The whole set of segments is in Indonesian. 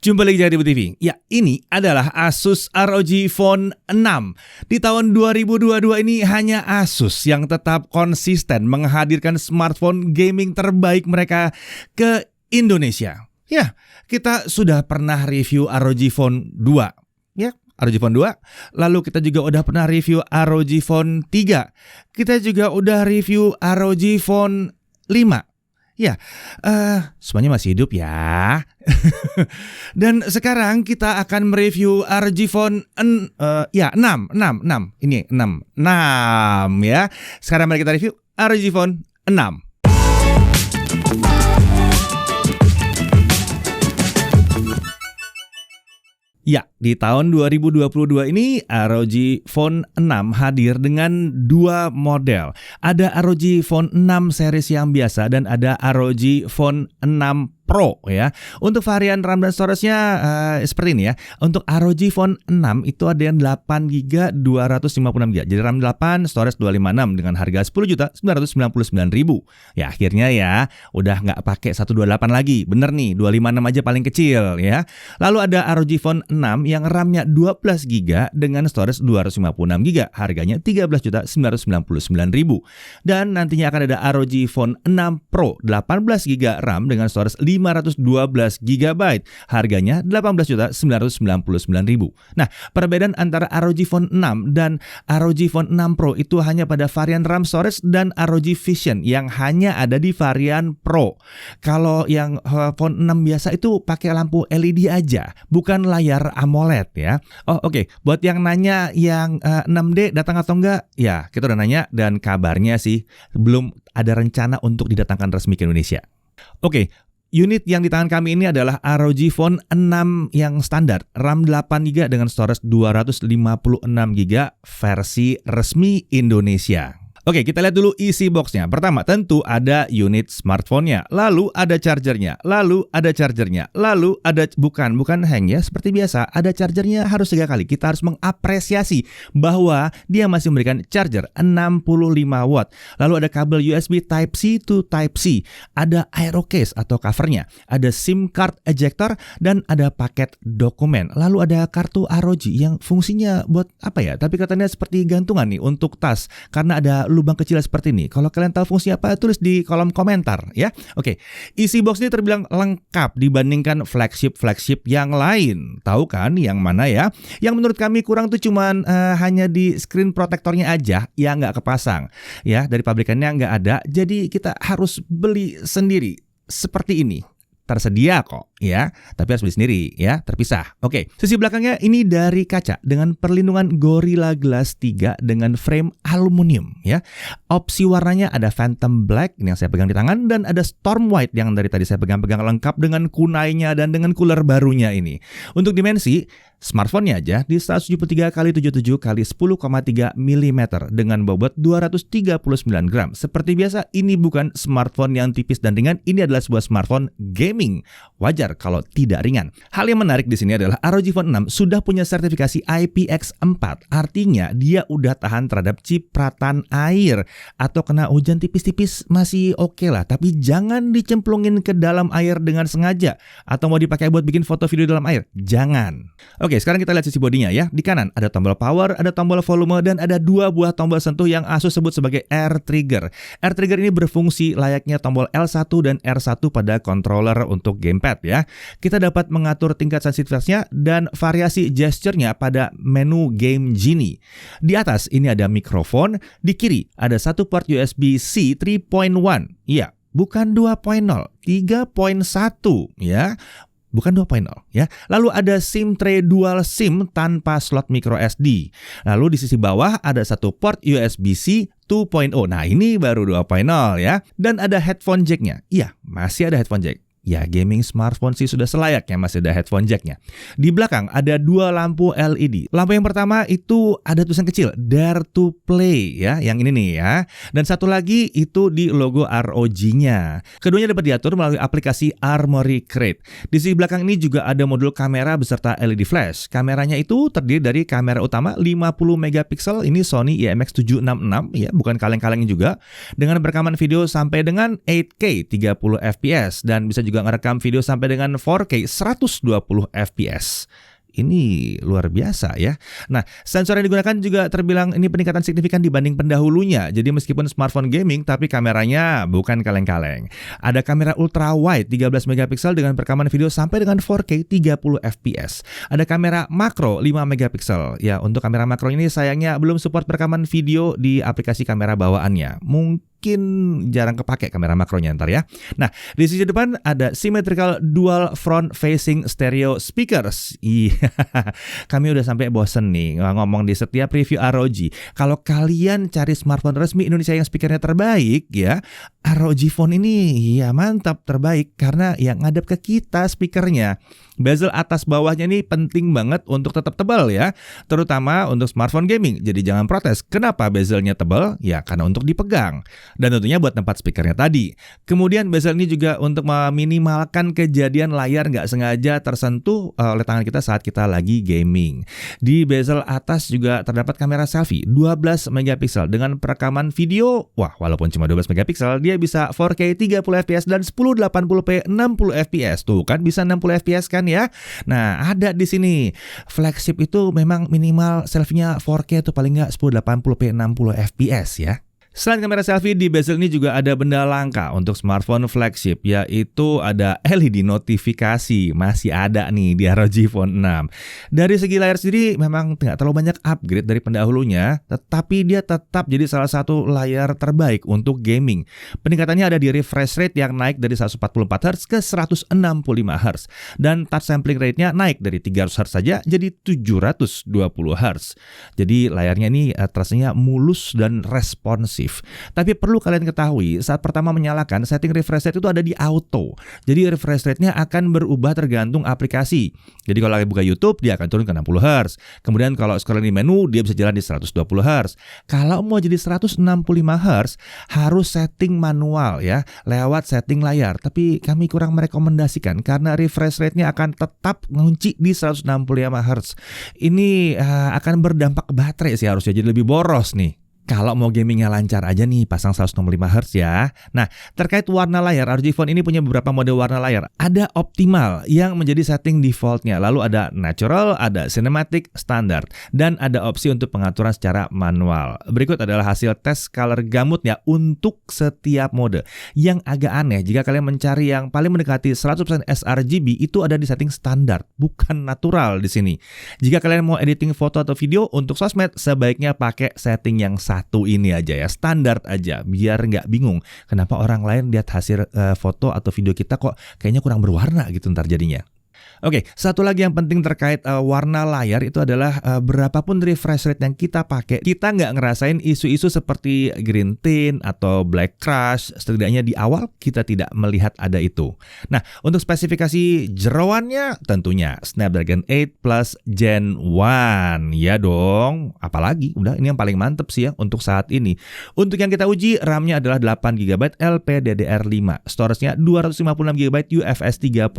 Jumpa lagi di TV. Ya, ini adalah Asus ROG Phone 6. Di tahun 2022 ini hanya Asus yang tetap konsisten menghadirkan smartphone gaming terbaik mereka ke Indonesia. Ya, kita sudah pernah review ROG Phone 2. Ya, ROG Phone 2. Lalu kita juga udah pernah review ROG Phone 3. Kita juga udah review ROG Phone 5. Ya, semuanya masih hidup ya. Dan sekarang kita akan mereview ROG Phone 6. Ini 6 ya. Sekarang mari kita review ROG Phone 6. Ya, di tahun 2022 ini ROG Phone 6 hadir dengan dua model. Ada ROG Phone 6 series yang biasa dan ada ROG Phone 6 Pro ya. Untuk varian RAM dan storage-nya seperti ini ya. Untuk ROG Phone 6 itu ada yang 8GB 256GB. Jadi RAM 8, storage 256 dengan harga 10.999.000. Ya, akhirnya ya udah nggak pakai 128 lagi. Bener nih, 256 aja paling kecil ya. Lalu ada ROG Phone 6 yang RAM-nya 12GB dengan storage 256GB. Harganya 13.999.000. Dan nantinya akan ada ROG Phone 6 Pro 18GB RAM dengan storage 512GB. Harganya 18.999.000. Nah, perbedaan antara ROG Phone 6 dan ROG Phone 6 Pro itu hanya pada varian RAM storage dan ROG Vision yang hanya ada di varian Pro. Kalau yang Phone 6 biasa itu pakai lampu LED aja, bukan layar AMOLED ya. Oh, oke. Buat yang nanya yang 6D datang atau enggak? Ya, kita udah nanya dan kabarnya sih belum ada rencana untuk didatangkan resmi ke Indonesia. Oke. Unit yang di tangan kami ini adalah ROG Phone 6 yang standar, RAM 8GB dengan storage 256GB versi resmi Indonesia. Oke, kita lihat dulu isi boxnya. Pertama, tentu ada unit smartphone-nya, lalu ada chargernya, lalu ada bukan hang ya, seperti biasa, ada chargernya harus 3 kali. Kita harus mengapresiasi bahwa dia masih memberikan charger 65 watt. Lalu ada kabel USB Type-C to Type-C, ada aero case atau covernya, ada SIM card ejector, dan ada paket dokumen. Lalu ada kartu ROG yang fungsinya buat apa ya? Tapi katanya seperti gantungan nih untuk tas, karena ada lubang kecil seperti ini. Kalau kalian tahu fungsinya apa, tulis di kolom komentar ya. Oke, isi box ini terbilang lengkap dibandingkan flagship yang lain. Tahu kan yang mana ya? Yang menurut kami kurang tuh cuman hanya di screen protectornya aja yang nggak kepasang ya, dari pabrikannya nggak ada. Jadi kita harus beli sendiri seperti ini. Tersedia kok ya, tapi harus beli sendiri ya, terpisah. Oke, sisi belakangnya ini dari kaca dengan perlindungan Gorilla Glass 3 dengan frame aluminium ya. Opsi warnanya ada Phantom Black ini yang saya pegang di tangan, dan ada Storm White yang dari tadi saya pegang-pegang, lengkap dengan kunainya dan dengan cooler barunya ini. Untuk dimensi smartphone-nya aja di 173x77x10,3 mm dengan bobot 239 gram. Seperti biasa, ini bukan smartphone yang tipis dan ringan, ini adalah sebuah smartphone gaming. Wajar kalau tidak ringan. Hal yang menarik di sini adalah ROG Phone 6 sudah punya sertifikasi IPX4. Artinya dia udah tahan terhadap cipratan air atau kena hujan tipis-tipis masih oke lah, tapi jangan dicemplungin ke dalam air dengan sengaja atau mau dipakai buat bikin foto video dalam air. Jangan. Oke, sekarang kita lihat sisi bodinya ya. Di kanan ada tombol power, ada tombol volume, dan ada 2 buah tombol sentuh yang Asus sebut sebagai air trigger. Air trigger ini berfungsi layaknya tombol L1 dan R1 pada controller untuk gamepad ya. Kita dapat mengatur tingkat sensitivitasnya dan variasi gesturnya pada menu Game Genie. Di atas ini ada mikrofon, di kiri ada satu port USB-C 3.1. Iya, bukan 2.0, 3.1 ya. Bukan 2.0 ya. Lalu ada SIM tray dual SIM tanpa slot micro SD. Lalu di sisi bawah ada satu port USB-C 2.0. Nah, ini baru 2.0 ya. Dan ada headphone jack-nya. Iya, masih ada headphone jack. Ya, gaming smartphone sih sudah selayaknya masih ada headphone jack-nya. Di belakang ada 2 lampu LED. Lampu yang pertama itu ada tulisan kecil Dare to Play ya, yang ini nih ya. Dan satu lagi itu di logo ROG-nya. Keduanya dapat diatur melalui aplikasi Armoury Crate. Di sisi belakang ini juga ada modul kamera beserta LED flash. Kameranya itu terdiri dari kamera utama 50 megapiksel, ini Sony IMX766 ya, bukan kaleng-kaleng juga, dengan rekaman video sampai dengan 8K 30 fps dan bisa juga juga ngerekam video sampai dengan 4K 120 fps. Ini luar biasa ya. Nah, sensor yang digunakan juga terbilang ini peningkatan signifikan dibanding pendahulunya. Jadi meskipun smartphone gaming, tapi kameranya bukan kaleng-kaleng. Ada kamera ultra wide 13 megapiksel dengan perekaman video sampai dengan 4K 30 fps. Ada kamera makro 5 megapiksel. Ya, untuk kamera makro ini sayangnya belum support perekaman video di aplikasi kamera bawaannya. Mungkin jarang kepake kamera makronya ntar ya. Nah, di sisi depan ada symmetrical dual front facing stereo speakers. Iya, kami udah sampai bosen nih ngomong di setiap review ROG. Kalau kalian cari smartphone resmi Indonesia yang speakernya terbaik ya, ROG Phone ini ya mantap terbaik karena yang ngadep ke kita speakernya. Bezel atas bawahnya ini penting banget untuk tetap tebal ya, terutama untuk smartphone gaming. Jadi jangan protes. Kenapa bezelnya tebal? Ya karena untuk dipegang. Dan tentunya buat tempat speakernya tadi. Kemudian bezel ini juga untuk meminimalkan kejadian layar nggak sengaja tersentuh oleh tangan kita saat kita lagi gaming. Di bezel atas juga terdapat kamera selfie 12 megapiksel dengan perekaman video. Wah, walaupun cuma 12 megapiksel, dia bisa 4K 30 fps dan 1080p 60 fps. Tuh kan bisa 60 fps kan ya. Nah, ada di sini. Flagship itu memang minimal selfie-nya 4K itu paling nggak 1080p 60 fps ya. Selain kamera selfie, di bezel ini juga ada benda langka untuk smartphone flagship, yaitu ada LED notifikasi. Masih ada nih di ROG Phone 6. Dari segi layar sendiri memang nggak terlalu banyak upgrade dari pendahulunya, tetapi dia tetap jadi salah satu layar terbaik untuk gaming. Peningkatannya ada di refresh rate yang naik dari 144Hz ke 165Hz. Dan touch sampling rate-nya naik dari 300Hz saja jadi 720Hz. Jadi layarnya ini terasanya mulus dan responsif. Tapi perlu kalian ketahui, saat pertama menyalakan, setting refresh rate itu ada di auto. Jadi refresh rate-nya akan berubah tergantung aplikasi. Jadi kalau lagi buka YouTube, dia akan turun ke 60Hz. Kemudian kalau scroll di menu, dia bisa jalan di 120Hz. Kalau mau jadi 165Hz, harus setting manual ya, lewat setting layar. Tapi kami kurang merekomendasikan karena refresh rate-nya akan tetap ngunci di 165Hz. Ini akan berdampak ke baterai sih, harusnya jadi lebih boros nih. Kalau mau gamingnya lancar aja nih, pasang 165Hz ya. Nah, terkait warna layar, ROG Phone ini punya beberapa mode warna layar. Ada optimal yang menjadi setting defaultnya. Lalu ada natural, ada cinematic, standar. Dan ada opsi untuk pengaturan secara manual. Berikut adalah hasil tes color gamutnya untuk setiap mode. Yang agak aneh, jika kalian mencari yang paling mendekati 100% sRGB, itu ada di setting standar, bukan natural di sini. Jika kalian mau editing foto atau video untuk sosmed, sebaiknya pakai setting yang satu ini aja ya, standar aja, biar nggak bingung kenapa orang lain lihat hasil foto atau video kita kok kayaknya kurang berwarna gitu ntar jadinya. Oke, satu lagi yang penting terkait warna layar itu adalah berapapun refresh rate yang kita pakai, kita nggak ngerasain isu-isu seperti green tint atau black crush. Setidaknya di awal kita tidak melihat ada itu. Nah, untuk spesifikasi jeroannya tentunya Snapdragon 8 Plus Gen 1. Ya dong, apalagi udah ini yang paling mantep sih ya untuk saat ini. Untuk yang kita uji, RAM-nya adalah 8GB LPDDR5, storage-nya 256GB UFS 3.1.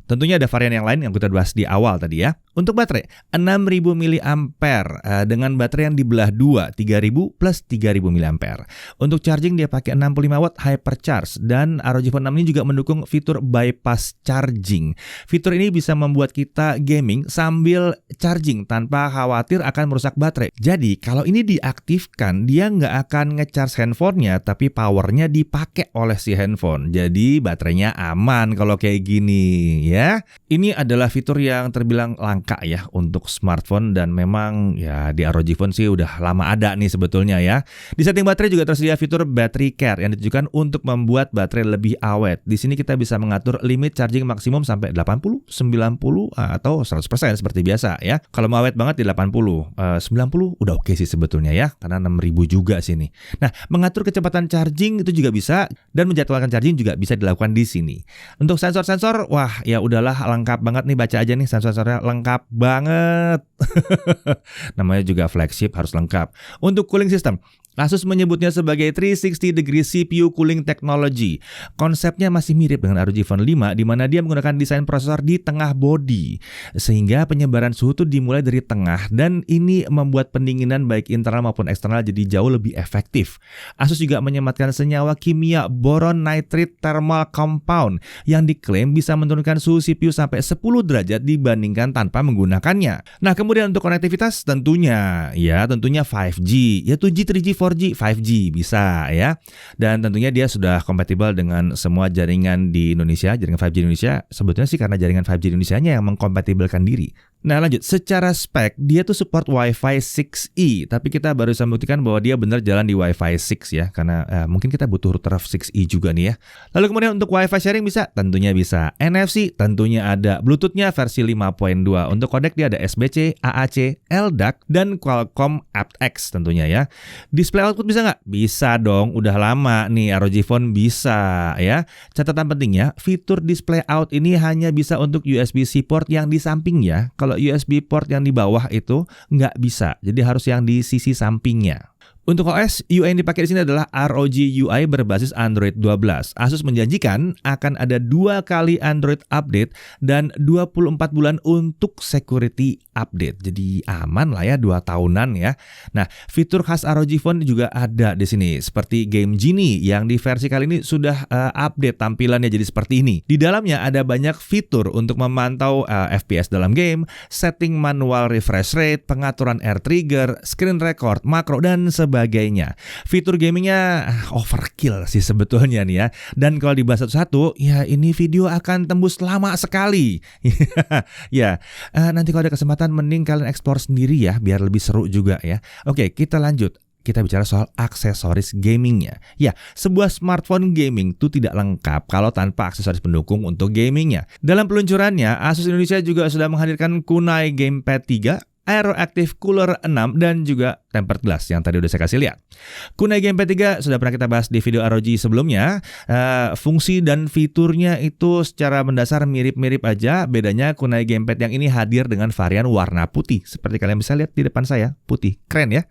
Tentunya ada varian yang lain yang kita bahas di awal tadi ya. Untuk baterai 6000 mAh dengan baterai yang dibelah 2, 3000 plus 3000 mAh. Untuk charging dia pakai 65 watt hypercharge dan ROG Phone 6 ini juga mendukung fitur bypass charging. Fitur ini bisa membuat kita gaming sambil charging tanpa khawatir akan merusak baterai. Jadi kalau ini diaktifkan, dia nggak akan ngecharge handphonenya, tapi powernya dipakai oleh si handphone. Jadi baterainya aman kalau kayak gini ya. Ini adalah fitur yang terbilang langka ya untuk smartphone dan memang ya di ROG Phone sih udah lama ada nih sebetulnya ya. Di setting baterai juga tersedia fitur battery care yang ditujukan untuk membuat baterai lebih awet. Di sini kita bisa mengatur limit charging maksimum sampai 80, 90 atau 100% seperti biasa ya. Kalau mau awet banget di 80, 90 udah oke sih sebetulnya ya, karena 6000 juga sini. Nah, mengatur kecepatan charging itu juga bisa dan menjadwalkan charging juga bisa dilakukan di sini. Untuk sensor-sensor, wah ya udahlah lengkap banget nih, baca aja nih sensor-sensornya lengkap banget. Namanya juga flagship harus lengkap. Untuk cooling system, Asus menyebutnya sebagai 360 degree CPU cooling technology. Konsepnya masih mirip dengan ROG Phone 5 di mana dia menggunakan desain prosesor di tengah bodi. Sehingga penyebaran suhu itu dimulai dari tengah dan ini membuat pendinginan baik internal maupun eksternal jadi jauh lebih efektif. Asus juga menyematkan senyawa kimia boron nitride thermal compound yang diklaim bisa menurunkan suhu CPU sampai 10 derajat dibandingkan tanpa menggunakannya. Nah, kemudian untuk konektivitas tentunya 5G, ya 2G, 3G, 4G, 5G bisa ya. Dan tentunya dia sudah kompatibel dengan semua jaringan di Indonesia, jaringan 5G di Indonesia. Sebetulnya sih karena jaringan 5G di Indonesia-nya yang mengkompatibelkan diri. Nah lanjut, secara spek dia tuh support Wi-Fi 6E, tapi kita baru bisa membuktikan bahwa dia benar jalan di Wi-Fi 6 ya, karena mungkin kita butuh router 6E juga nih ya. Lalu kemudian untuk Wi-Fi sharing bisa? Tentunya bisa. NFC tentunya ada. Bluetooth-nya versi 5.2. Untuk kodek dia ada SBC, AAC, LDAC, dan Qualcomm aptX tentunya ya. Display output bisa nggak? Bisa dong, udah lama nih ROG Phone bisa ya. Catatan pentingnya, fitur display out ini hanya bisa untuk USB-C port yang di samping ya. Kalau USB port yang di bawah itu nggak bisa, jadi harus yang di sisi sampingnya. Untuk OS, UI yang dipakai di sini adalah ROG UI berbasis Android 12. Asus menjanjikan akan ada 2 kali Android update dan 24 bulan untuk security update. Jadi aman lah ya, 2 tahunan ya. Nah, fitur khas ROG Phone juga ada di sini, seperti Game Genie yang di versi kali ini sudah update tampilannya jadi seperti ini. Di dalamnya ada banyak fitur untuk memantau FPS dalam game, setting manual refresh rate, pengaturan air trigger, screen record, makro, dan sebagainya. Fitur gamingnya overkill sih sebetulnya nih ya. Dan kalau dibahas satu-satu, ya ini video akan tembus lama sekali. Ya, nanti kalau ada kesempatan mending kalian explore sendiri ya, biar lebih seru juga ya. Oke, kita lanjut. Kita bicara soal aksesoris gamingnya. Ya, sebuah smartphone gaming itu tidak lengkap kalau tanpa aksesoris pendukung untuk gamingnya. Dalam peluncurannya, Asus Indonesia juga sudah menghadirkan Kunai Gamepad 3, Aeroactive Cooler 6, dan juga tempered glass yang tadi udah saya kasih lihat. Kunai Gamepad 3 sudah pernah kita bahas di video ROG sebelumnya. Fungsi dan fiturnya itu secara mendasar mirip-mirip aja. Bedanya Kunai Gamepad yang ini hadir dengan varian warna putih. Seperti kalian bisa lihat di depan saya, putih. Keren ya?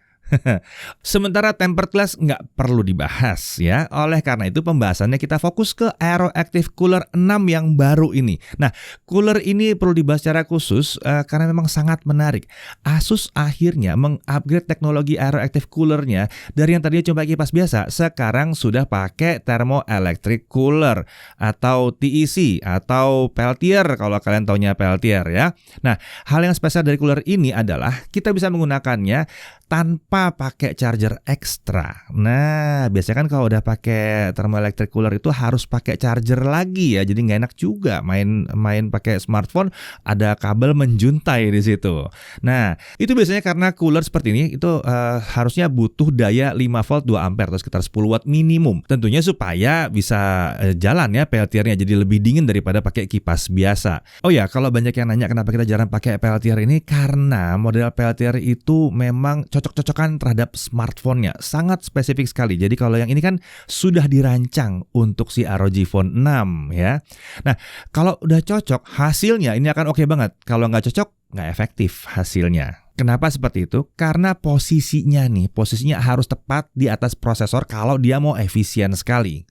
Sementara tempered glass nggak perlu dibahas ya. Oleh karena itu pembahasannya kita fokus ke Aeroactive Cooler 6 yang baru ini. Nah, cooler ini perlu dibahas secara khusus karena memang sangat menarik. Asus akhirnya mengupgrade teknologi Aeroactive Coolernya dari yang tadinya cuma kipas biasa, sekarang sudah pakai Thermoelectric Cooler atau TEC atau Peltier kalau kalian taunya Peltier ya. Nah, hal yang spesial dari cooler ini adalah kita bisa menggunakannya tanpa pakai charger ekstra. Nah, biasanya kan kalau udah pakai thermoelectric cooler itu harus pakai charger lagi ya. Jadi nggak enak juga main pakai smartphone ada kabel menjuntai di situ. Nah, itu biasanya karena cooler seperti ini itu harusnya butuh daya 5 volt 2 ampere atau sekitar 10 watt minimum. Tentunya supaya bisa jalan ya Peltiernya, jadi lebih dingin daripada pakai kipas biasa. Oh ya, kalau banyak yang nanya kenapa kita jarang pakai Peltier ini, karena model Peltier itu memang cocok-cocokan terhadap smartphone-nya, sangat spesifik sekali. Jadi kalau yang ini kan sudah dirancang untuk si ROG Phone 6 ya. Nah, kalau udah cocok hasilnya ini akan oke banget. Kalau nggak cocok nggak efektif hasilnya. Kenapa seperti itu? Karena posisinya harus tepat di atas prosesor kalau dia mau efisien sekali.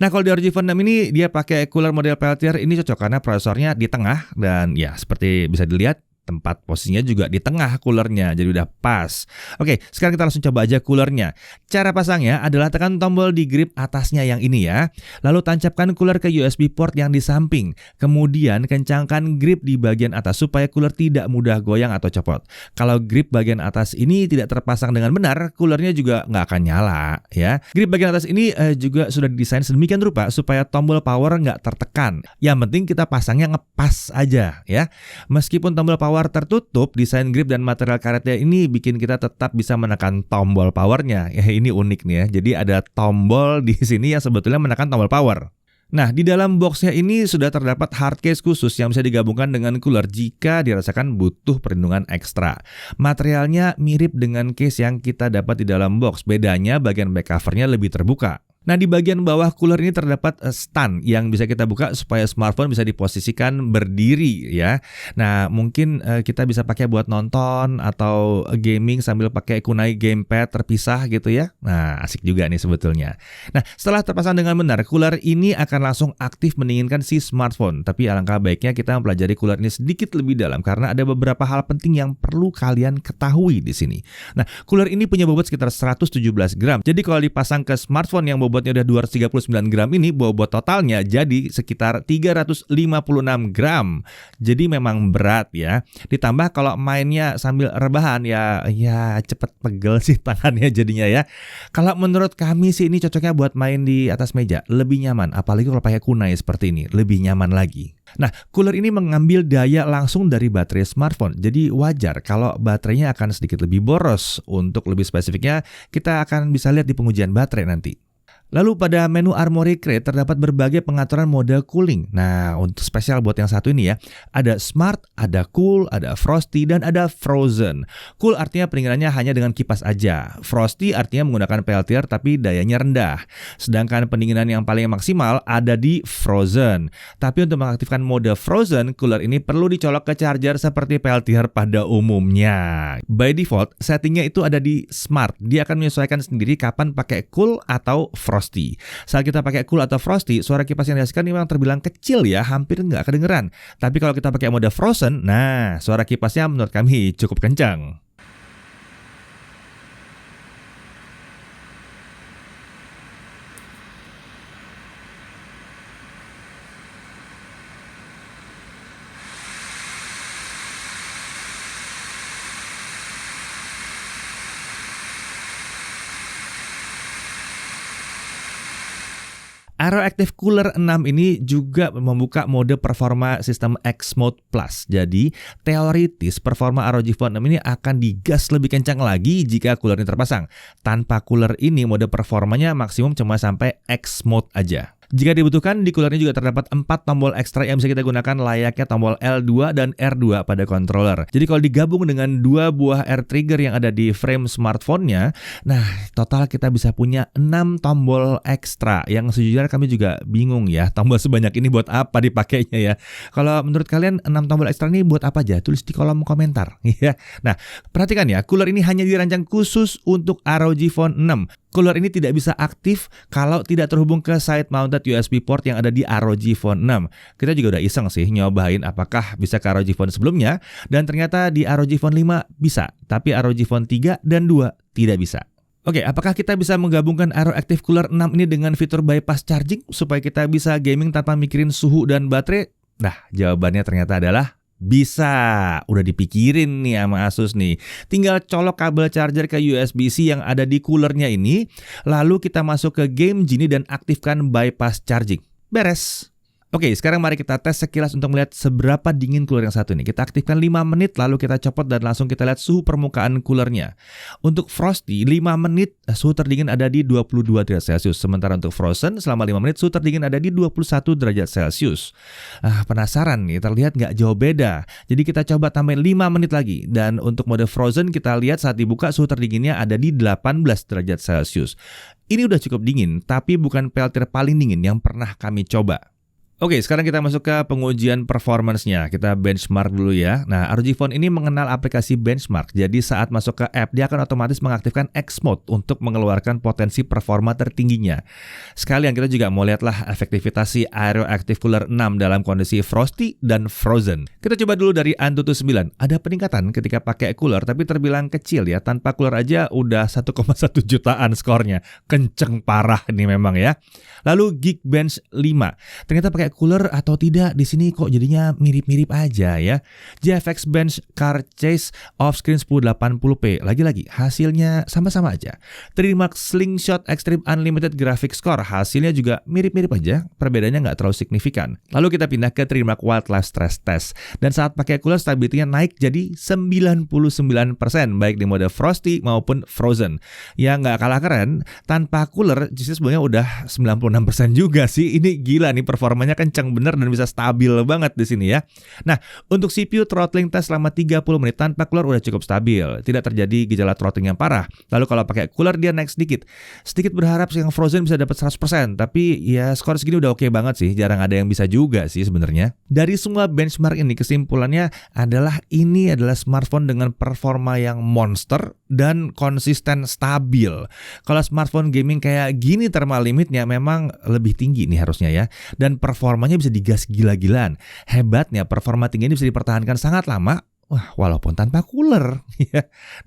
Nah, kalau di ROG Phone 6 ini dia pakai cooler model Peltier ini cocok karena prosesornya di tengah dan ya seperti bisa dilihat tempat posisinya juga di tengah coolernya, jadi udah pas. Oke, sekarang kita langsung coba aja coolernya. Cara pasangnya adalah tekan tombol di grip atasnya yang ini ya. Lalu tancapkan cooler ke USB port yang di samping. Kemudian kencangkan grip di bagian atas supaya cooler tidak mudah goyang atau copot. Kalau grip bagian atas ini tidak terpasang dengan benar, coolernya juga nggak akan nyala ya. Grip bagian atas ini juga sudah didesain sedemikian rupa supaya tombol power nggak tertekan. Yang penting kita pasangnya ngepas aja ya. Meskipun tombol power tertutup, desain grip dan material karetnya ini bikin kita tetap bisa menekan tombol powernya. Ya, ini unik nih ya. Jadi ada tombol di sini yang sebetulnya menekan tombol power. Nah, di dalam boxnya ini sudah terdapat hard case khusus yang bisa digabungkan dengan cooler jika dirasakan butuh perlindungan ekstra. Materialnya mirip dengan case yang kita dapat di dalam box. Bedanya bagian back covernya lebih terbuka. Nah, di bagian bawah cooler ini terdapat stand yang bisa kita buka supaya smartphone bisa diposisikan berdiri ya. Nah, mungkin kita bisa pakai buat nonton atau gaming sambil pakai kunai gamepad terpisah gitu ya. Nah, asik juga nih sebetulnya. Nah, setelah terpasang dengan benar, cooler ini akan langsung aktif mendinginkan si smartphone. Tapi alangkah baiknya kita mempelajari cooler ini sedikit lebih dalam karena ada beberapa hal penting yang perlu kalian ketahui di sini. Nah, cooler ini punya bobot sekitar 117 gram. Jadi kalau dipasang ke smartphone yang bobotnya udah 239 gram ini, bobot totalnya jadi sekitar 356 gram. Jadi memang berat ya. Ditambah kalau mainnya sambil rebahan ya cepet pegel sih tangannya jadinya ya. Kalau menurut kami sih ini cocoknya buat main di atas meja, lebih nyaman. Apalagi kalau pakai kunai seperti ini, lebih nyaman lagi. Nah, cooler ini mengambil daya langsung dari baterai smartphone. Jadi wajar kalau baterainya akan sedikit lebih boros. Untuk lebih spesifiknya, kita akan bisa lihat di pengujian baterai nanti. Lalu pada menu Armoury Crate terdapat berbagai pengaturan mode cooling. Nah, untuk spesial buat yang satu ini ya, ada Smart, ada Cool, ada Frosty, dan ada Frozen. Cool artinya pendinginannya hanya dengan kipas aja. Frosty artinya menggunakan peltier tapi dayanya rendah. Sedangkan pendinginan yang paling maksimal ada di Frozen. Tapi untuk mengaktifkan mode Frozen, cooler ini perlu dicolok ke charger seperti peltier pada umumnya. By default, settingnya itu ada di Smart. Dia akan menyesuaikan sendiri kapan pakai Cool atau Frosty. Saat kita pakai Cool atau Frosty, suara kipas yang dihasilkan memang terbilang kecil ya, hampir nggak kedengeran. Tapi kalau kita pakai mode Frozen, nah suara kipasnya menurut kami cukup kencang. Aeroactive Cooler 6 ini juga membuka mode performa sistem X Mode Plus. Jadi, teoritis performa ROG Phone 6 ini akan digas lebih kencang lagi jika cooler ini terpasang. Tanpa cooler ini, mode performanya maksimum cuma sampai X Mode aja. Jika dibutuhkan, di cooler ini juga terdapat 4 tombol ekstra yang bisa kita gunakan layaknya tombol L2 dan R2 pada controller. Jadi kalau digabung dengan 2 buah air trigger yang ada di frame smartphone-nya, nah total kita bisa punya 6 tombol ekstra. Yang sejujurnya kami juga bingung ya, tombol sebanyak ini buat apa dipakainya ya. Kalau menurut kalian 6 tombol ekstra ini buat apa aja? Tulis di kolom komentar ya. Nah, perhatikan ya, cooler ini hanya dirancang khusus untuk ROG Phone 6. Cooler ini tidak bisa aktif kalau tidak terhubung ke side mounted USB port yang ada di ROG Phone 6. Kita juga udah iseng sih nyobain apakah bisa ke ROG Phone sebelumnya, dan ternyata di ROG Phone 5 bisa, tapi ROG Phone 3 dan 2 tidak bisa. Oke, apakah kita bisa menggabungkan Aeroactive Cooler 6 ini dengan fitur bypass charging supaya kita bisa gaming tanpa mikirin suhu dan baterai? Nah, jawabannya ternyata adalah bisa. Udah dipikirin nih sama Asus nih. Tinggal colok kabel charger ke USB-C yang ada di coolernya ini, lalu kita masuk ke Game Genie dan aktifkan bypass charging. Beres. Oke, sekarang mari kita tes sekilas untuk melihat seberapa dingin cooler yang satu ini. Kita aktifkan 5 menit, lalu kita copot dan langsung kita lihat suhu permukaan coolernya. Untuk Frosty, 5 menit suhu terdingin ada di 22 derajat Celcius. Sementara untuk Frozen, selama 5 menit suhu terdingin ada di 21 derajat Celcius. Penasaran nih, terlihat nggak jauh beda. Jadi kita coba tambahin 5 menit lagi. Dan untuk mode Frozen, kita lihat saat dibuka suhu terdinginnya ada di 18 derajat Celcius. Ini udah cukup dingin, tapi bukan peltier paling dingin yang pernah kami coba. Oke, sekarang kita masuk ke pengujian performance-nya. Kita benchmark dulu ya. Nah, ROG Phone ini mengenal aplikasi benchmark. Jadi saat masuk ke app, dia akan otomatis mengaktifkan X Mode untuk mengeluarkan potensi performa tertingginya. Sekalian kita juga mau lihatlah efektivitas si Aeroactive Cooler 6 dalam kondisi Frosty dan Frozen. Kita coba dulu dari Antutu 9. Ada peningkatan ketika pakai cooler, tapi terbilang kecil ya. Tanpa cooler aja udah 1,1 jutaan skornya. Kenceng parah ini memang ya. Lalu Geekbench 5. Ternyata pakai cooler atau tidak, di sini kok jadinya mirip-mirip aja ya. GFX Bench Car Chase Offscreen 1080p. Lagi-lagi hasilnya sama-sama aja. 3D Mark Slingshot Extreme Unlimited Graphics Score. Hasilnya juga mirip-mirip aja. Perbedaannya nggak terlalu signifikan. Lalu kita pindah ke 3D Mark Wildlife Stress Test. Dan saat pakai cooler stability-nya naik jadi 99%. Baik di mode Frosty maupun Frozen. Ya nggak kalah keren. Tanpa cooler justru sebenarnya udah 96% juga sih. Ini gila nih performanya kencang bener dan bisa stabil banget di sini ya. Nah, untuk CPU throttling test selama 30 menit tanpa cooler udah cukup stabil. Tidak terjadi gejala throttling yang parah. Lalu kalau pakai cooler dia naik sedikit. Sedikit berharap yang Frozen bisa dapat 100%, tapi ya skor segini udah oke banget sih. Jarang ada yang bisa juga sih sebenarnya. Dari semua benchmark ini kesimpulannya adalah ini adalah smartphone dengan performa yang monster dan konsisten stabil. Kalau smartphone gaming kayak gini thermal limitnya memang lebih tinggi nih harusnya ya. Dan performanya bisa digas gila-gilaan. Hebatnya performa tinggi ini bisa dipertahankan sangat lama. Wah, walaupun tanpa cooler.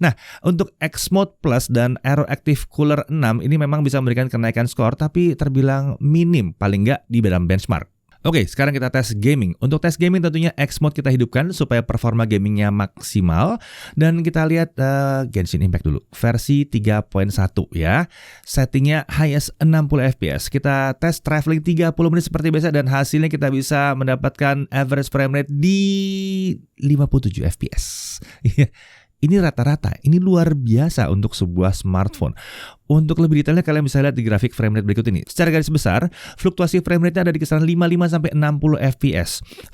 Nah, untuk X-Mode Plus dan Aero Active Cooler 6 ini memang bisa memberikan kenaikan skor, tapi terbilang minim, paling nggak di dalam benchmark. Oke, sekarang kita tes gaming. Untuk tes gaming tentunya X-Mode kita hidupkan supaya performa gamingnya maksimal. Dan kita lihat Genshin Impact dulu, versi 3.1 ya. Settingnya highest 60 fps. Kita tes traveling 30 menit seperti biasa dan hasilnya kita bisa mendapatkan average frame rate di 57 fps. Ini rata-rata, ini luar biasa untuk sebuah smartphone. Untuk lebih detailnya kalian bisa lihat di grafik frame rate berikut ini. Secara garis besar, fluktuasi frame rate-nya ada di kisaran 55 sampai 60 fps.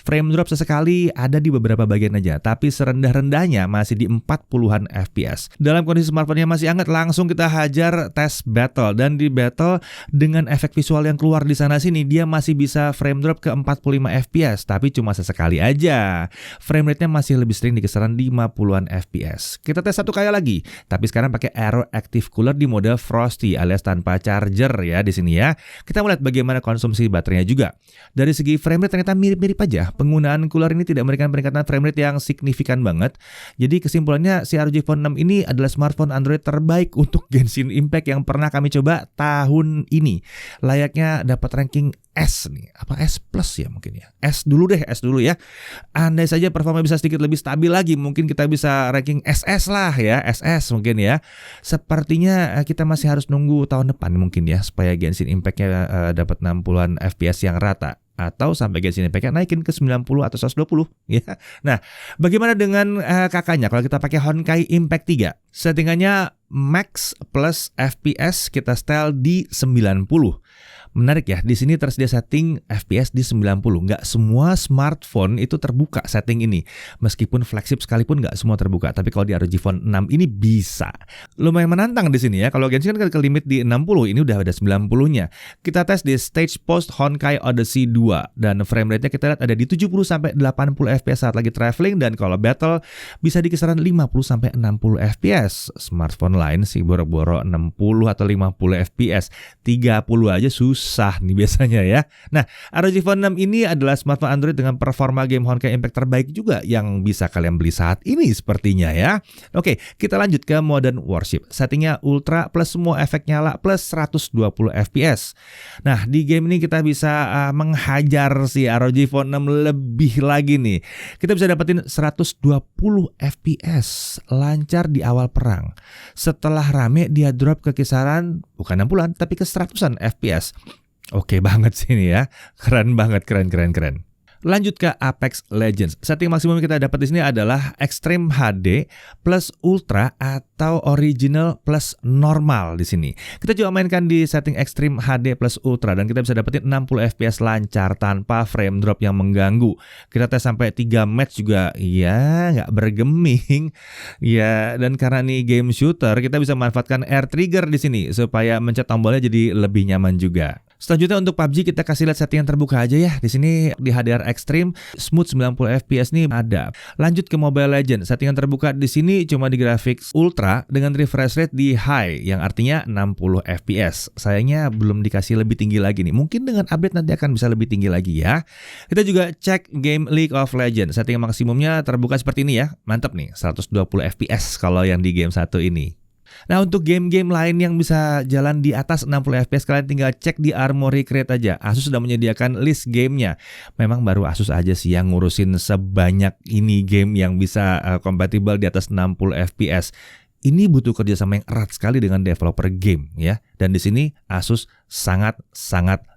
Frame drop sesekali ada di beberapa bagian aja, tapi serendah-rendahnya masih di 40-an fps. Dalam kondisi smartphone-nya masih hangat, langsung kita hajar tes battle. Dan di battle dengan efek visual yang keluar di sana sini, dia masih bisa frame drop ke 45 fps, tapi cuma sesekali aja. Frame rate-nya masih lebih sering di kisaran 50-an fps. Kita tes satu kali lagi, tapi sekarang pakai Aero Active Cooler di mode Frosty alias tanpa charger ya di sini ya. Kita melihat bagaimana konsumsi baterainya juga. Dari segi frame rate ternyata mirip-mirip aja. Penggunaan cooler ini tidak memberikan peningkatan frame rate yang signifikan banget. Jadi kesimpulannya si ROG Phone 6 ini adalah smartphone Android terbaik untuk Genshin Impact yang pernah kami coba tahun ini. Layaknya dapat ranking S nih, apa S plus ya mungkin ya. S dulu ya. Andai saja performa bisa sedikit lebih stabil lagi, mungkin kita bisa ranking SS lah ya, SS mungkin ya. Sepertinya kita masih harus nunggu tahun depan mungkin ya, supaya Genshin Impact-nya dapat 60-an FPS yang rata. Atau sampai Genshin Impact-nya naikin ke 90 atau 120 ya. Nah, bagaimana dengan kakaknya kalau kita pakai Honkai Impact 3? Settingannya max plus FPS kita setel di 90. Menarik ya, di sini tersedia setting FPS di 90. Nggak semua smartphone itu terbuka setting ini. Meskipun flagship sekalipun nggak semua terbuka. Tapi kalau di ROG Phone 6 ini bisa. Lumayan menantang di sini ya. Kalau Genshin kan ke limit di 60, ini udah ada 90-nya. Kita tes di stage post Honkai Odyssey 2. Dan frame rate-nya kita lihat ada di 70 sampai 80 fps saat lagi traveling. Dan kalau battle bisa di kisaran 50 sampai 60 fps. Smartphone lain sih boro-boro 60 atau 50 fps. 30 aja susah nih biasanya ya. Nah, ROG Phone 6 ini adalah smartphone Android dengan performa game Honkai Impact terbaik juga yang bisa kalian beli saat ini sepertinya ya. Oke, kita lanjut ke Modern Warship. Settingnya Ultra plus semua efek nyala plus 120 fps. Nah, di game ini kita bisa menghajar si ROG Phone 6 lebih lagi nih. Kita bisa dapetin 120 fps lancar di awal perang. Setelah rame dia drop ke kisaran bukan 60-an tapi ke 100-an fps. Oke banget sih ini ya. Keren banget, keren. Lanjut ke Apex Legends. Setting maksimum yang kita dapat di sini adalah Extreme HD plus Ultra atau Original plus Normal di sini. Kita juga mainkan di setting Extreme HD plus Ultra dan kita bisa dapetin 60 fps lancar tanpa frame drop yang mengganggu. Kita tes sampai 3 match juga ya nggak bergeming. Ya, dan karena ini game shooter, kita bisa manfaatkan air trigger di sini supaya mencet tombolnya jadi lebih nyaman juga. Selanjutnya untuk PUBG kita kasih lihat setting yang terbuka aja ya. Di sini di HDR Extreme smooth 90 fps nih ada. Lanjut ke Mobile Legends. Setting yang terbuka di sini cuma di grafik ultra dengan refresh rate di high yang artinya 60 fps. Sayangnya belum dikasih lebih tinggi lagi nih. Mungkin dengan update nanti akan bisa lebih tinggi lagi ya. Kita juga cek game League of Legends. Setting maksimumnya terbuka seperti ini ya. Mantap nih, 120 fps kalau yang di game 1 ini. Nah, untuk game-game lain yang bisa jalan di atas 60 fps kalian tinggal cek di Armoury Crate aja. Asus sudah menyediakan list gamenya. Memang baru Asus aja sih yang ngurusin sebanyak ini game yang bisa kompatibel di atas 60 fps. Ini butuh kerjasama yang erat sekali dengan developer game ya. Dan di sini Asus sangat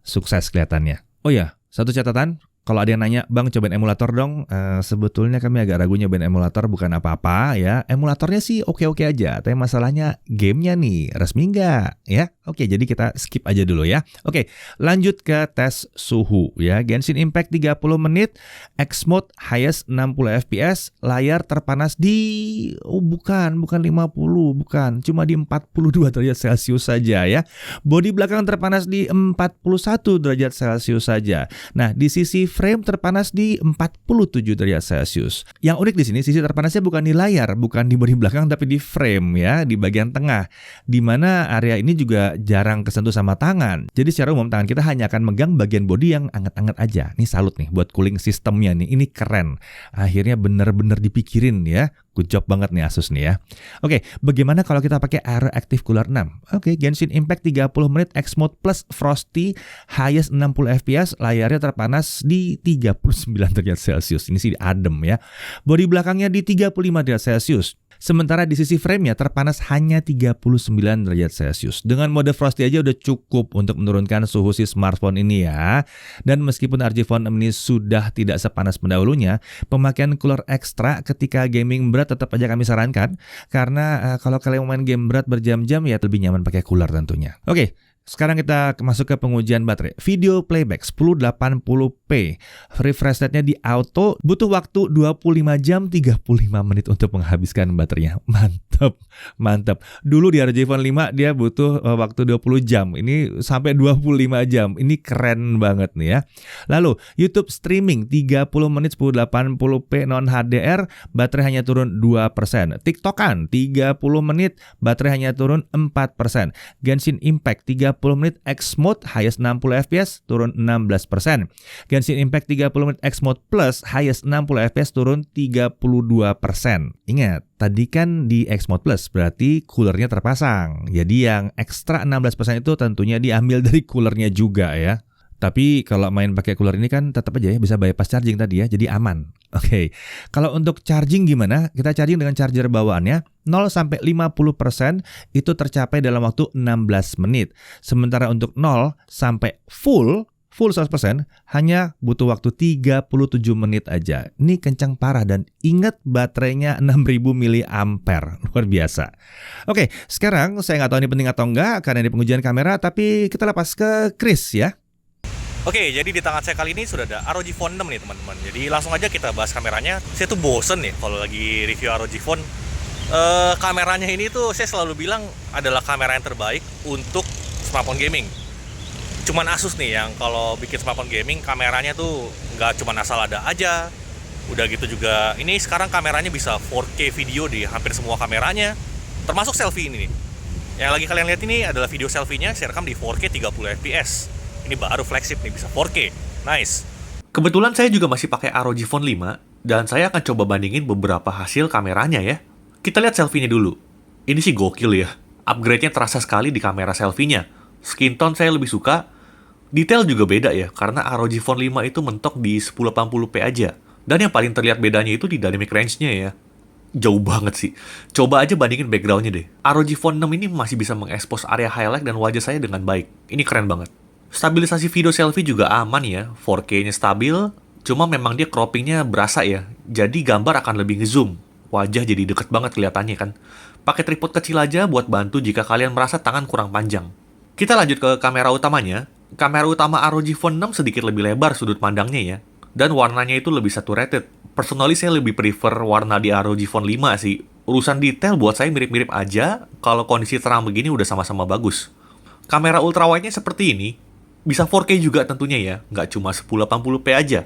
sukses kelihatannya. Oh ya, satu catatan. Kalau ada yang nanya, Bang cobain emulator dong, sebetulnya kami agak ragu nyobain emulator, bukan apa-apa ya. Emulatornya sih oke-oke aja, tapi masalahnya gamenya nih resmi nggak ya? Oke, jadi kita skip aja dulu ya. Oke, lanjut ke tes suhu ya. Genshin Impact 30 menit, X mode highest 60 fps, layar terpanas di bukan 50, bukan, cuma di 42 derajat Celcius saja ya. Bodi belakang terpanas di 41 derajat Celcius saja. Nah, di sisi frame terpanas di 47 derajat Celcius. Yang unik di sini sisi terpanasnya bukan di layar, bukan di bodi belakang, tapi di frame ya, di bagian tengah. Di mana area ini juga jarang kesentuh sama tangan. Jadi secara umum tangan kita hanya akan megang bagian bodi yang anget-anget aja. Nih salut nih buat cooling sistemnya nih. Ini keren. Akhirnya bener-bener dipikirin ya. Good job banget nih Asus nih ya. Oke, bagaimana kalau kita pakai Aero Active Cooler 6? Oke, Genshin Impact 30 menit X Mode Plus Frosty highest 60 fps, layarnya terpanas di 39 derajat Celcius. Ini sih adem ya. Bodi belakangnya di 35 derajat Celcius. Sementara di sisi frame-nya terpanas hanya 39 derajat Celcius. Dengan mode Frosty aja udah cukup untuk menurunkan suhu si smartphone ini ya. Dan meskipun ROG Phone 6 ini sudah tidak sepanas pendahulunya, pemakaian cooler ekstra ketika gaming berat tetap aja kami sarankan. Karena kalau kalian main game berat berjam-jam ya lebih nyaman pakai cooler tentunya. Oke. Sekarang kita masuk ke pengujian baterai. Video playback 1080p. Refresh rate-nya di auto, butuh waktu 25 jam 35 menit untuk menghabiskan baterainya. Mantap, mantap. Dulu di ROG Phone 5 dia butuh waktu 20 jam. Ini sampai 25 jam. Ini keren banget nih ya. Lalu YouTube streaming 30 menit 1080p non HDR, baterai hanya turun 2%. TikTokan 30 menit, baterai hanya turun 4%. Genshin Impact 30 menit X Mode highest 60 fps turun 16%. Genshin Impact 30 menit X Mode Plus highest 60 fps turun 32%. Ingat, tadi kan di X Mode Plus berarti coolernya terpasang. Jadi yang ekstra 16% itu tentunya diambil dari coolernya juga ya. Tapi kalau main pakai cooler ini kan tetap aja ya bisa bypass charging tadi ya, jadi aman. Oke. Kalau untuk charging gimana? Kita charging dengan charger bawaannya 0 sampai 50% itu tercapai dalam waktu 16 menit. Sementara untuk 0 sampai full 100% hanya butuh waktu 37 menit aja. Ini kencang parah dan ingat baterainya 6000 mAh. Luar biasa. Oke, sekarang saya nggak tahu ini penting atau enggak karena ini pengujian kamera, tapi kita lepas ke Chris ya. Oke, jadi di tangan saya kali ini sudah ada ROG Phone 6 nih teman-teman. Jadi langsung aja kita bahas kameranya. Saya tuh bosen nih kalau lagi review ROG Phone. Kameranya ini tuh saya selalu bilang adalah kamera yang terbaik untuk smartphone gaming. Cuman Asus nih yang kalau bikin smartphone gaming kameranya tuh nggak cuma asal ada aja. Udah gitu juga, ini sekarang kameranya bisa 4K video di hampir semua kameranya. Termasuk selfie ini nih. Yang lagi kalian lihat ini adalah video selfie-nya saya rekam di 4K 30 fps. Ini baru flagship nih, bisa 4K. Nice. Kebetulan saya juga masih pakai ROG Phone 5 dan saya akan coba bandingin beberapa hasil kameranya ya. Kita lihat selfie-nya dulu. Ini sih gokil ya. Upgrade-nya terasa sekali di kamera selfie-nya. Skin tone saya lebih suka. Detail juga beda ya, karena ROG Phone 5 itu mentok di 1080p aja. Dan yang paling terlihat bedanya itu di dynamic range-nya ya. Jauh banget sih. Coba aja bandingin background-nya deh. ROG Phone 6 ini masih bisa mengekspos area highlight dan wajah saya dengan baik. Ini keren banget. Stabilisasi video selfie juga aman ya, 4K-nya stabil, cuma memang dia cropping-nya berasa ya, jadi gambar akan lebih ngezoom, wajah jadi deket banget kelihatannya kan. Pakai tripod kecil aja buat bantu jika kalian merasa tangan kurang panjang. Kita lanjut ke kamera utamanya. Kamera utama ROG Phone 6 sedikit lebih lebar sudut pandangnya ya, dan warnanya itu lebih saturated. Personally saya lebih prefer warna di ROG Phone 5 sih. Urusan detail buat saya mirip-mirip aja, kalau kondisi terang begini udah sama-sama bagus. Kamera ultrawide-nya seperti ini, bisa 4K juga tentunya ya, nggak cuma 1080p aja.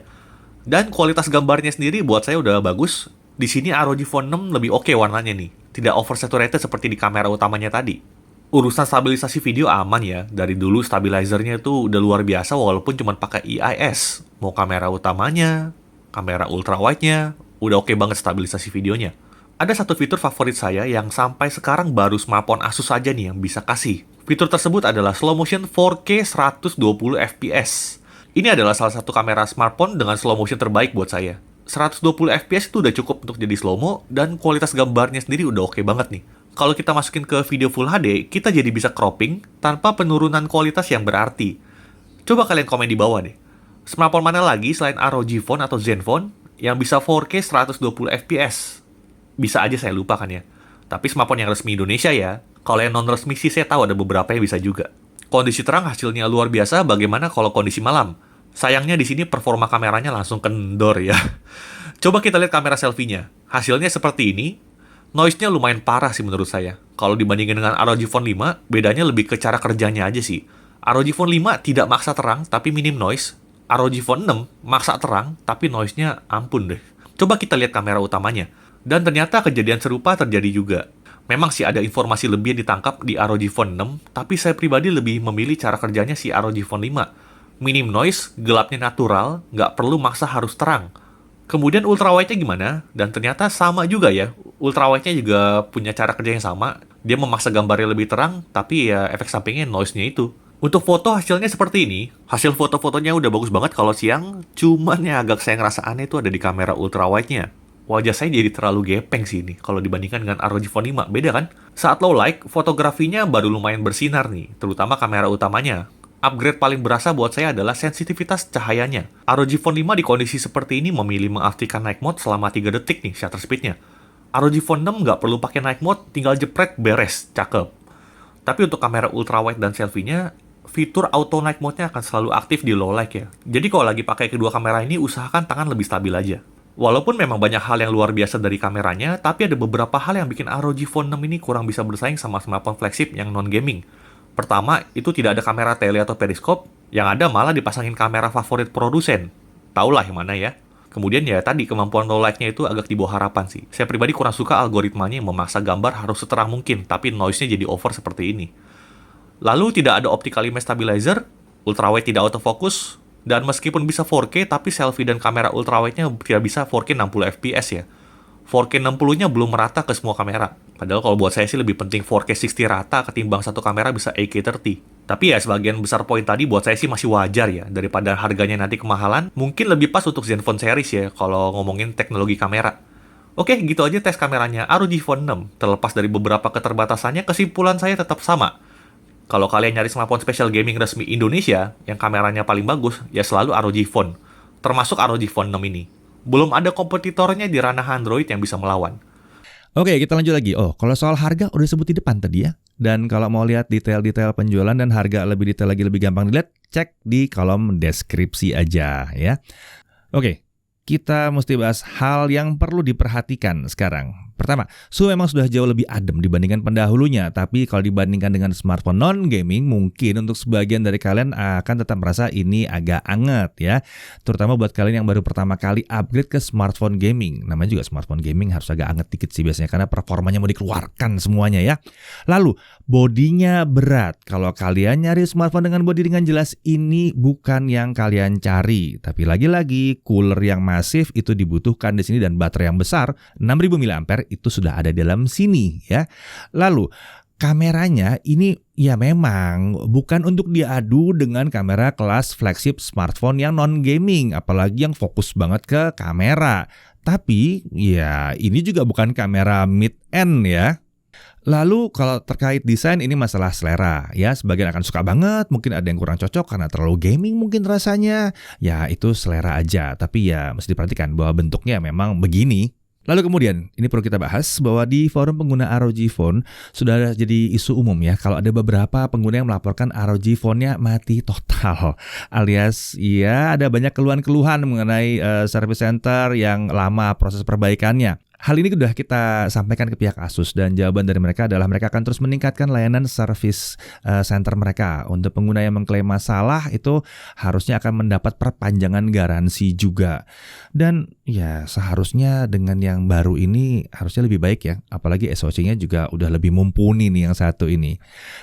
Dan kualitas gambarnya sendiri buat saya udah bagus. Di sini ROG Phone 6 lebih oke warnanya nih, tidak oversaturated seperti di kamera utamanya tadi. Urusan stabilisasi video aman ya, dari dulu stabilizernya itu udah luar biasa walaupun cuma pakai IIS. Mau kamera utamanya, kamera ultrawide-nya, udah oke banget stabilisasi videonya. Ada satu fitur favorit saya yang sampai sekarang baru smartphone Asus saja nih yang bisa kasih. Fitur tersebut adalah slow motion 4K 120 fps. Ini adalah salah satu kamera smartphone dengan slow motion terbaik buat saya. 120 fps itu udah cukup untuk jadi slow-mo dan kualitas gambarnya sendiri udah oke banget nih. Kalau kita masukin ke video Full HD, kita jadi bisa cropping tanpa penurunan kualitas yang berarti. Coba kalian komen di bawah deh. Smartphone mana lagi selain ROG Phone atau Zenfone yang bisa 4K 120 fps? Bisa aja saya lupa kan ya. Tapi smartphone yang resmi Indonesia ya. Kalau yang non-resmi sih saya tahu ada beberapa yang bisa juga. Kondisi terang hasilnya luar biasa, bagaimana kalau kondisi malam? Sayangnya di sini performa kameranya langsung kendor ya. Coba kita lihat kamera selfie-nya. Hasilnya seperti ini. Noise-nya lumayan parah sih menurut saya. Kalau dibandingin dengan ROG Phone 5, bedanya lebih ke cara kerjanya aja sih. ROG Phone 5 tidak maksa terang, tapi minim noise. ROG Phone 6 maksa terang, tapi noise-nya ampun deh. Coba kita lihat kamera utamanya. Dan ternyata kejadian serupa terjadi juga. Memang sih ada informasi lebih yang ditangkap di ROG Phone 6, tapi saya pribadi lebih memilih cara kerjanya si ROG Phone 5. Minim noise, gelapnya natural, nggak perlu maksa harus terang. Kemudian ultrawide-nya gimana? Dan ternyata sama juga ya. Ultrawide-nya juga punya cara kerja yang sama. Dia memaksa gambarnya lebih terang, tapi ya efek sampingnya noise-nya itu. Untuk foto hasilnya seperti ini. Hasil foto-fotonya udah bagus banget kalau siang, cuman yang agak saya ngerasa aneh itu ada di kamera ultrawide-nya. Wajah saya jadi terlalu gepeng sih ini kalau dibandingkan dengan ROG Phone 5. Beda kan? Saat low light, fotografinya baru lumayan bersinar nih, terutama kamera utamanya. Upgrade paling berasa buat saya adalah sensitivitas cahayanya. ROG Phone 5 di kondisi seperti ini memilih mengaktifkan night mode selama 3 detik nih shutter speednya. ROG Phone 6 nggak perlu pakai night mode, tinggal jepret beres, cakep. Tapi untuk kamera ultrawide dan selfie-nya, fitur auto night mode-nya akan selalu aktif di low light ya. Jadi kalau lagi pakai kedua kamera ini, usahakan tangan lebih stabil aja. Walaupun memang banyak hal yang luar biasa dari kameranya, tapi ada beberapa hal yang bikin ROG Phone 6 ini kurang bisa bersaing sama smartphone flagship yang non-gaming. Pertama, itu tidak ada kamera tele atau periskop, yang ada malah dipasangin kamera favorit produsen. Taulah yang mana ya. Kemudian ya tadi, kemampuan low light-nya itu agak di bawah harapan sih. Saya pribadi kurang suka algoritmanya yang memaksa gambar harus seterang mungkin, tapi noise-nya jadi over seperti ini. Lalu tidak ada optical image stabilizer, ultrawide tidak autofocus, dan meskipun bisa 4K, tapi selfie dan kamera ultrawide-nya tidak bisa 4K 60 fps ya. 4K 60-nya belum merata ke semua kamera. Padahal kalau buat saya sih lebih penting 4K 60 rata ketimbang satu kamera bisa 8K 30. Tapi ya sebagian besar poin tadi buat saya sih masih wajar ya. Daripada harganya nanti kemahalan, mungkin lebih pas untuk Zenfone series ya kalau ngomongin teknologi kamera. Oke, gitu aja tes kameranya ROG Phone 6. Terlepas dari beberapa keterbatasannya, kesimpulan saya tetap sama. Kalau kalian nyari smartphone special gaming resmi Indonesia, yang kameranya paling bagus, ya selalu ROG Phone. Termasuk ROG Phone 6 ini. Belum ada kompetitornya di ranah Android yang bisa melawan. Oke, kita lanjut lagi. Oh, kalau soal harga udah disebut di depan tadi ya. Dan kalau mau lihat detail-detail penjualan dan harga lebih detail lagi, lebih gampang dilihat, cek di kolom deskripsi aja ya. Oke, kita mesti bahas hal yang perlu diperhatikan sekarang. Pertama, suhu memang sudah jauh lebih adem dibandingkan pendahulunya, tapi kalau dibandingkan dengan smartphone non-gaming, mungkin untuk sebagian dari kalian akan tetap merasa ini agak anget ya. Terutama buat kalian yang baru pertama kali upgrade ke smartphone gaming. Namanya juga smartphone gaming harus agak anget dikit sih biasanya, karena performanya mau dikeluarkan semuanya ya. Lalu, bodinya berat. Kalau kalian nyari smartphone dengan bodi ringan, jelas ini bukan yang kalian cari. Tapi lagi-lagi, cooler yang masif itu dibutuhkan di sini dan baterai yang besar, 6000 mAh itu sudah ada dalam sini ya. Lalu kameranya ini ya memang bukan untuk diadu dengan kamera kelas flagship smartphone yang non-gaming, apalagi yang fokus banget ke kamera. Tapi ya ini juga bukan kamera mid-end ya. Lalu kalau terkait desain ini masalah selera ya, sebagian akan suka banget, mungkin ada yang kurang cocok karena terlalu gaming mungkin rasanya. Ya itu selera aja, tapi ya mesti diperhatikan bahwa bentuknya memang begini. Lalu kemudian, ini perlu kita bahas bahwa di forum pengguna ROG Phone sudah jadi isu umum ya, kalau ada beberapa pengguna yang melaporkan ROG Phone-nya mati total. Alias ya ada banyak keluhan-keluhan mengenai service center yang lama proses perbaikannya. Hal ini sudah kita sampaikan ke pihak Asus dan jawaban dari mereka adalah mereka akan terus meningkatkan layanan service center mereka. Untuk pengguna yang mengklaim masalah itu harusnya akan mendapat perpanjangan garansi juga. Dan ya seharusnya dengan yang baru ini harusnya lebih baik ya. Apalagi SoC-nya juga udah lebih mumpuni nih yang satu ini.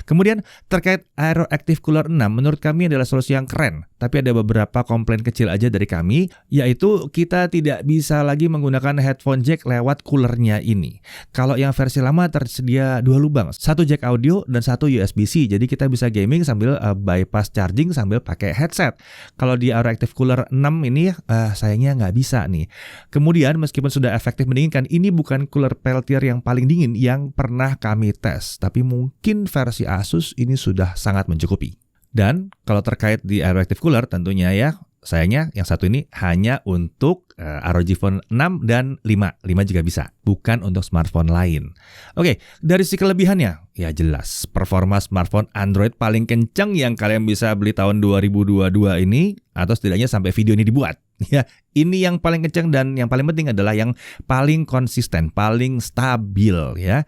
Kemudian terkait Aero Active Cooler 6 menurut kami adalah solusi yang keren. Tapi ada beberapa komplain kecil aja dari kami, yaitu kita tidak bisa lagi menggunakan headphone jack lewat coolernya ini. Kalau yang versi lama tersedia 2 lubang, satu jack audio dan satu USB-C. Jadi kita bisa gaming sambil bypass charging sambil pakai headset. Kalau di Aero Active Cooler 6 ini sayangnya nggak bisa nih. Kemudian meskipun sudah efektif mendinginkan, ini bukan cooler Peltier yang paling dingin yang pernah kami tes. Tapi mungkin versi Asus ini sudah sangat mencukupi. Dan kalau terkait di Aero Active Cooler tentunya ya, Sayangnya yang satu ini hanya untuk ROG Phone 6 dan 5. 5 juga bisa, bukan untuk smartphone lain. Oke, dari sisi kelebihannya, ya jelas performa smartphone Android paling kencang yang kalian bisa beli tahun 2022 ini, atau setidaknya sampai video ini dibuat. Ya, ini yang paling kencang dan yang paling penting adalah yang paling konsisten, paling stabil ya.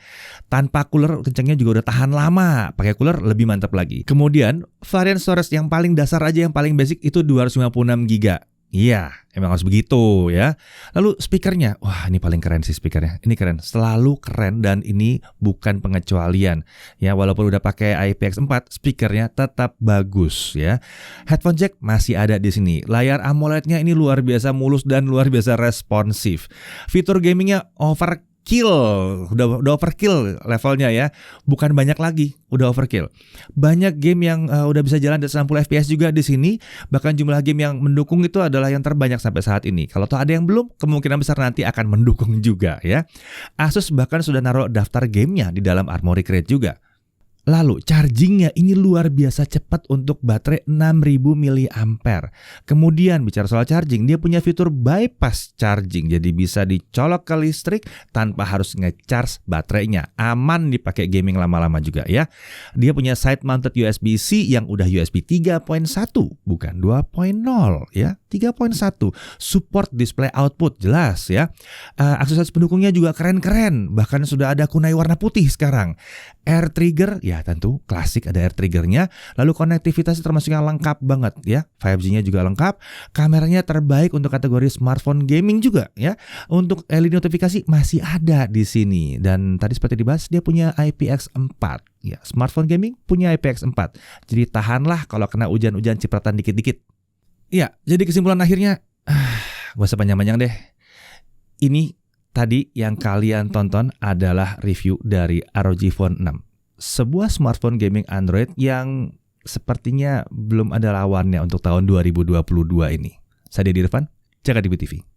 Tanpa cooler kencangnya juga udah tahan lama. Pakai cooler lebih mantap lagi. Kemudian varian storage yang paling dasar aja, yang paling basic itu 256 GB. Iya, emang harus begitu ya. Lalu speakernya, wah ini paling keren sih speakernya. Ini keren, selalu keren dan ini bukan pengecualian. Ya, walaupun udah pakai IPX4, speakernya tetap bagus ya. Headphone jack masih ada di sini. Layar AMOLED-nya ini luar biasa mulus dan luar biasa responsif. Fitur gamingnya overkill, udah overkill levelnya ya. Bukan banyak lagi, udah overkill. Banyak game yang udah bisa jalan di 60 FPS juga di sini. Bahkan jumlah game yang mendukung itu adalah yang terbanyak sampai saat ini. Kalau ada yang belum, kemungkinan besar nanti akan mendukung juga ya. Asus bahkan sudah naruh daftar gamenya di dalam Armoury Crate juga. Lalu chargingnya ini luar biasa cepat untuk baterai 6000 mAh. Kemudian bicara soal charging, dia punya fitur bypass charging. Jadi bisa dicolok ke listrik tanpa harus nge-charge baterainya. Aman dipakai gaming lama-lama juga ya. Dia punya side mounted USB-C yang udah USB 3.1 bukan 2.0 ya. 3.1. Support display output jelas ya. Aksesoris pendukungnya juga keren-keren. Bahkan sudah ada kunai warna putih sekarang. Air trigger, ya tentu klasik ada air triggernya. Lalu konektivitas termasuk yang lengkap banget ya. 5G-nya juga lengkap. Kameranya terbaik untuk kategori smartphone gaming juga ya. Untuk LED notifikasi masih ada di sini. Dan tadi seperti dibahas dia punya IPX4. Ya, smartphone gaming punya IPX4. Jadi tahanlah kalau kena hujan-hujan cipratan dikit-dikit. Ya, jadi kesimpulan akhirnya, gak usah panjang-panjang deh. Ini tadi yang kalian tonton adalah review dari ROG Phone 6. Sebuah smartphone gaming Android yang sepertinya belum ada lawannya untuk tahun 2022 ini. Saya Deddy Irfan, jaga DBTV.